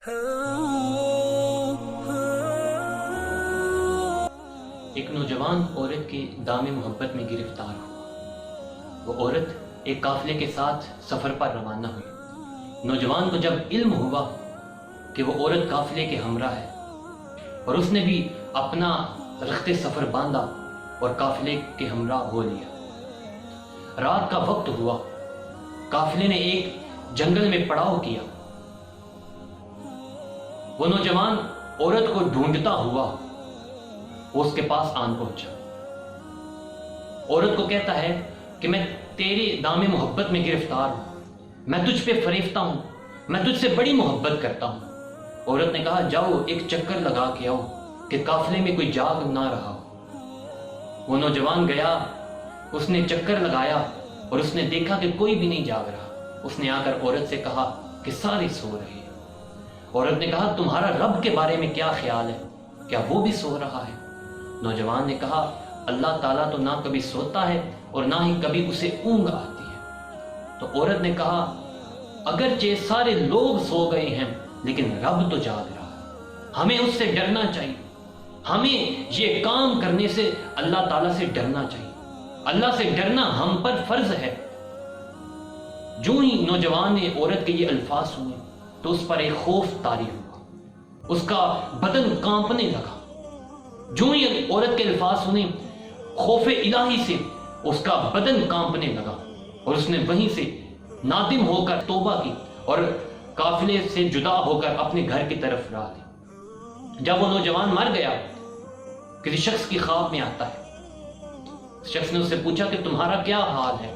ایک نوجوان عورت کی دام محبت میں گرفتار ہوا۔ وہ عورت ایک قافلے کے ساتھ سفر پر روانہ ہوئی۔ نوجوان کو جب علم ہوا کہ وہ عورت قافلے کے ہمراہ ہے اور اس نے بھی اپنا رخت سفر باندھا اور قافلے کے ہمراہ ہو لیا۔ رات کا وقت ہوا، قافلے نے ایک جنگل میں پڑاؤ کیا۔ وہ نوجوان عورت کو ڈھونڈتا ہوا وہ اس کے پاس آن پہنچا۔ عورت کو کہتا ہے کہ میں تیری دام محبت میں گرفتار ہوں، میں تجھ پہ فریفتہ ہوں، میں تجھ سے بڑی محبت کرتا ہوں۔ عورت نے کہا جاؤ ایک چکر لگا کے آؤ کہ قافلے میں کوئی جاگ نہ رہا ہو۔ وہ نوجوان گیا، اس نے چکر لگایا اور اس نے دیکھا کہ کوئی بھی نہیں جاگ رہا۔ اس نے آ کر عورت سے کہا کہ سارے سو رہے ہیں۔ عورت نے کہا تمہارا رب کے بارے میں کیا خیال ہے، کیا وہ بھی سو رہا ہے؟ نوجوان نے کہا اللہ تعالیٰ تو نہ کبھی سوتا ہے اور نہ ہی کبھی اسے اونگ آتی ہے۔ تو عورت نے کہا اگرچہ سارے لوگ سو گئے ہیں لیکن رب تو جاگ رہا ہے، ہمیں اس سے ڈرنا چاہیے، ہمیں یہ کام کرنے سے اللہ تعالیٰ سے ڈرنا چاہیے، اللہ سے ڈرنا ہم پر فرض ہے۔ جو ہی نوجوان نے عورت کے یہ الفاظ سنے تو اس پر ایک خوف طاری ہوا، اس کا بدن کانپنے لگا۔ جو ہی عورت کے الفاظ سنے خوف الہی سے اس کا بدن کانپنے لگا اور اس نے وہیں سے نادم ہو کر توبہ کی اور قافلے سے جدا ہو کر اپنے گھر کی طرف راہ لی۔ جب وہ نوجوان مر گیا، کسی شخص کی خواب میں آتا ہے۔ شخص نے اس سے پوچھا کہ تمہارا کیا حال ہے؟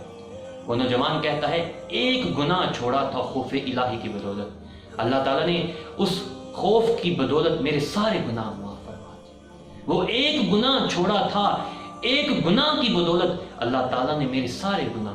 وہ نوجوان کہتا ہے ایک گناہ چھوڑا تھا خوف الہی کی بدولت، اللہ تعالیٰ نے اس خوف کی بدولت میرے سارے گناہ معاف فرما دیے۔ وہ ایک گناہ چھوڑا تھا، ایک گناہ کی بدولت اللہ تعالیٰ نے میرے سارے گناہ